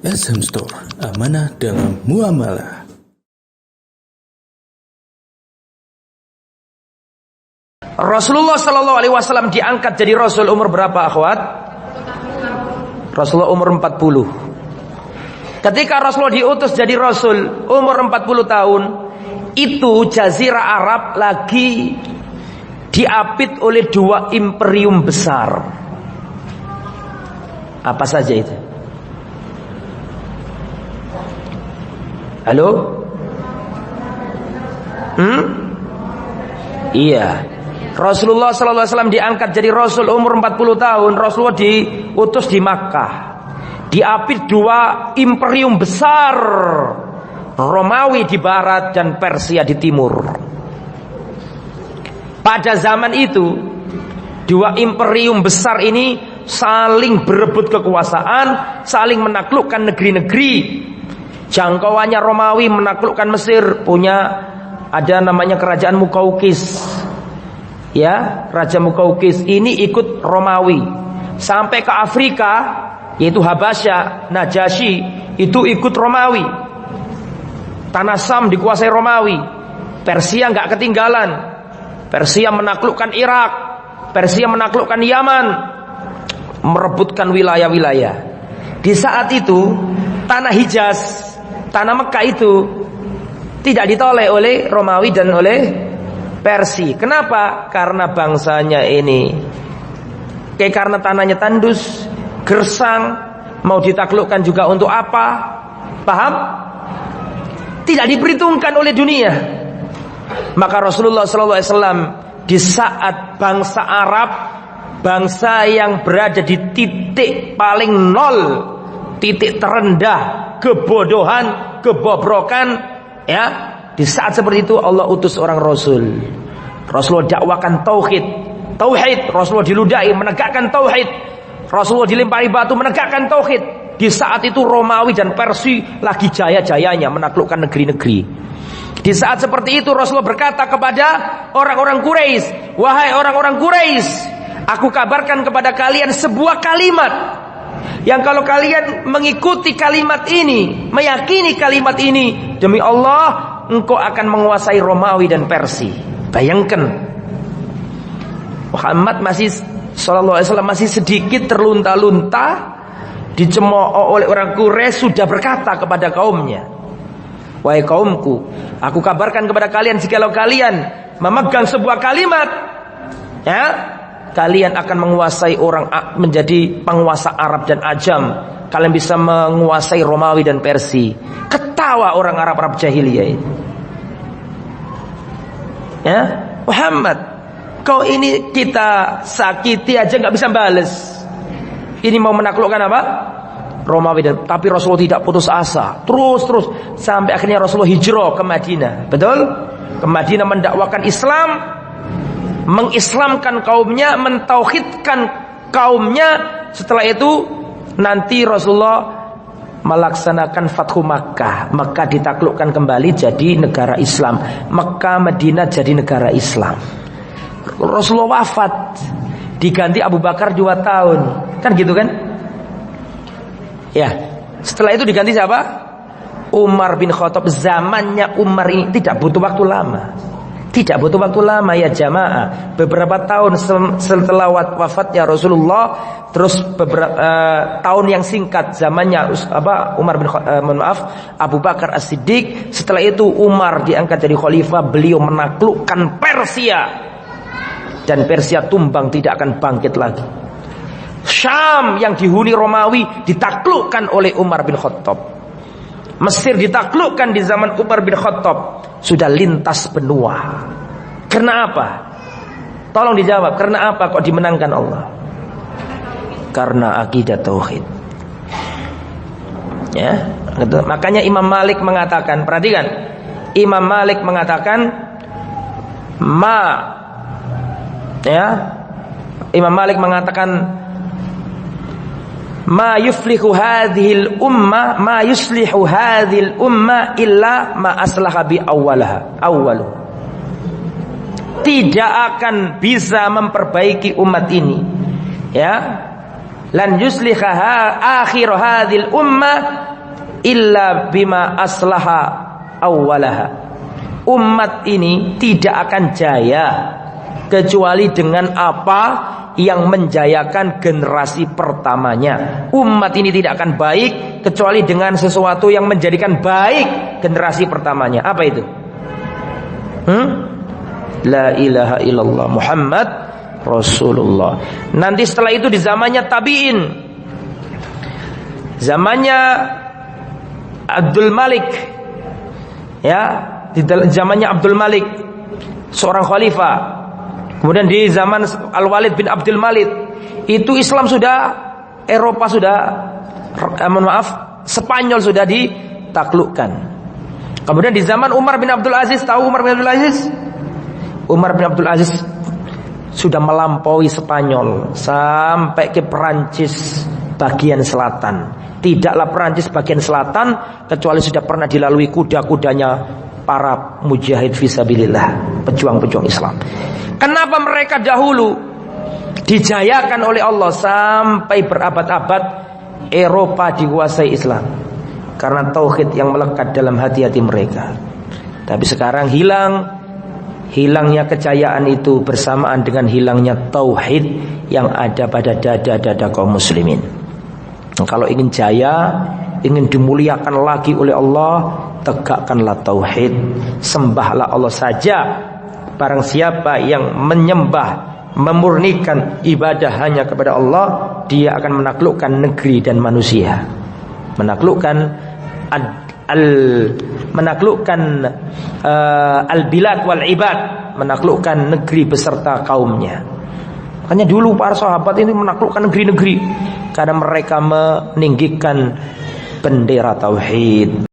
SM Store, amanah dalam muamalah. Rasulullah Shallallahu Alaihi Wasallam diangkat jadi Rasul umur berapa, akhwat? Rasulullah umur 40. Ketika Rasulullah diutus jadi Rasul umur 40 tahun, itu Jazirah Arab lagi diapit oleh dua imperium besar. Apa saja itu? Halo? Iya. Rasulullah sallallahu alaihi wasallam diangkat jadi Rasul umur 40 tahun. Rasulullah diutus di Makkah. Diapit dua imperium besar, Romawi di barat dan Persia di timur. Pada zaman itu, dua imperium besar ini saling berebut kekuasaan, saling menaklukkan negeri-negeri. Jangkauannya Romawi menaklukkan Mesir, punya ada namanya kerajaan Mukaukis. Ya, Raja Mukaukis ini ikut Romawi. Sampai ke Afrika, yaitu Habasya, Najasyi, itu ikut Romawi. Tanah Sam dikuasai Romawi. Persia nggak ketinggalan. Persia menaklukkan Irak, Persia menaklukkan Yaman, merebutkan wilayah-wilayah. Di saat itu, tanah Hijaz, tanah Mekah itu tidak ditoleh oleh Romawi dan oleh Persia. Kenapa? Karena bangsanya ini karena tanahnya tandus, gersang, mau ditaklukkan juga untuk apa? Paham? Tidak diperhitungkan oleh dunia. Maka Rasulullah SAW di saat bangsa Arab, bangsa yang berada di titik paling nol, titik terendah, kebodohan, kebobrokan, ya, di saat seperti itu Allah utus orang Rasul. Rasulullah dakwakan tauhid. Rasulullah diludahi menegakkan tauhid. Rasulullah dilempari batu menegakkan tauhid. Di saat itu Romawi dan Persia lagi jaya-jayanya menaklukkan negeri-negeri. Di saat seperti itu Rasulullah berkata kepada orang-orang Quraisy, "Wahai orang-orang Quraisy, aku kabarkan kepada kalian sebuah kalimat yang kalau kalian mengikuti kalimat ini, meyakini kalimat ini, demi Allah engkau akan menguasai Romawi dan Persia." Bayangkan, Muhammad sallallahu alaihi wasallam masih sedikit terlunta-lunta, dicemooh oleh orang Quraisy, sudah berkata kepada kaumnya, "Wahai kaumku, aku kabarkan kepada kalian jikalau kalian memegang sebuah kalimat, ya, kalian akan menguasai menjadi penguasa Arab dan Ajam. Kalian bisa menguasai Romawi dan Persia." Ketawa orang Arab jahiliyah ini. Ya, Muhammad, kau ini kita sakiti aja nggak bisa bales. Ini mau menaklukkan apa? Romawi dan, tapi Rasulullah tidak putus asa. Terus sampai akhirnya Rasulullah hijrah ke Madinah. Betul? Ke Madinah mendakwakan Islam, mengislamkan kaumnya, mentauhidkan kaumnya. Setelah itu nanti Rasulullah melaksanakan Fathu Makkah. Makkah ditaklukkan kembali jadi negara Islam. Makkah, Madinah jadi negara Islam. Rasulullah wafat, diganti Abu Bakar 2 tahun. Kan gitu kan? Ya. Setelah itu diganti siapa? Umar bin Khattab. Zamannya Umar ini tidak butuh waktu lama. Tidak butuh waktu lama ya jamaah. Beberapa tahun setelah wafatnya Rasulullah, terus beberapa tahun yang singkat zamannya Umar bin Abu Bakar As-Siddiq. Setelah itu Umar diangkat jadi khalifah, beliau menaklukkan Persia. Dan Persia tumbang, tidak akan bangkit lagi. Syam yang dihuni Romawi ditaklukkan oleh Umar bin Khattab. Mesir ditaklukkan di zaman Umar bin Khattab. Sudah lintas benua. Karena apa? Tolong dijawab, karena apa kok dimenangkan Allah? Karena akidah tauhid. Ya, makanya Imam Malik mengatakan, perhatikan, Imam Malik mengatakan, Imam Malik mengatakan, ma yuflihu hadhil umma ma yuslihu hadhil umma illa ma aslaha bi awwalu. Tidak akan bisa memperbaiki umat ini, ya, lan yusliha akhir hadhil ummah illa bima aslaha awwalaha. Umat ini tidak akan jaya kecuali dengan apa yang menjayakan generasi pertamanya. Umat ini tidak akan baik kecuali dengan sesuatu yang menjadikan baik generasi pertamanya. Apa itu? La ilaha illallah Muhammad Rasulullah. Nanti setelah itu di zamannya tabi'in, zamannya Abdul Malik, ya, di zamannya Abdul Malik seorang khalifah. Kemudian di zaman Al-Walid bin Abdul Malik itu Islam sudah, Eropa sudah, Spanyol sudah ditaklukkan. Kemudian di zaman Umar bin Abdul Aziz, tahu Umar bin Abdul Aziz? Umar bin Abdul Aziz sudah melampaui Spanyol sampai ke Perancis bagian selatan. Tidaklah Perancis bagian selatan kecuali sudah pernah dilalui kuda-kudanya para mujahid fisabilillah, pejuang-pejuang Islam. Kenapa mereka dahulu dijayakan oleh Allah sampai berabad-abad Eropa dikuasai Islam? Karena tauhid yang melekat dalam hati-hati mereka. Tapi sekarang hilangnya kejayaan itu bersamaan dengan hilangnya tauhid yang ada pada dada-dada kaum muslimin. Kalau ingin jaya, ingin dimuliakan lagi oleh Allah, tegakkanlah tauhid, sembahlah Allah saja. Barang siapa yang menyembah, memurnikan ibadah hanya kepada Allah, dia akan menaklukkan negeri dan manusia, menaklukkan al-bilad wal ibad, menaklukkan negeri beserta kaumnya. Makanya dulu para sahabat ini menaklukkan negeri-negeri karena mereka meninggikan bendera tauhid.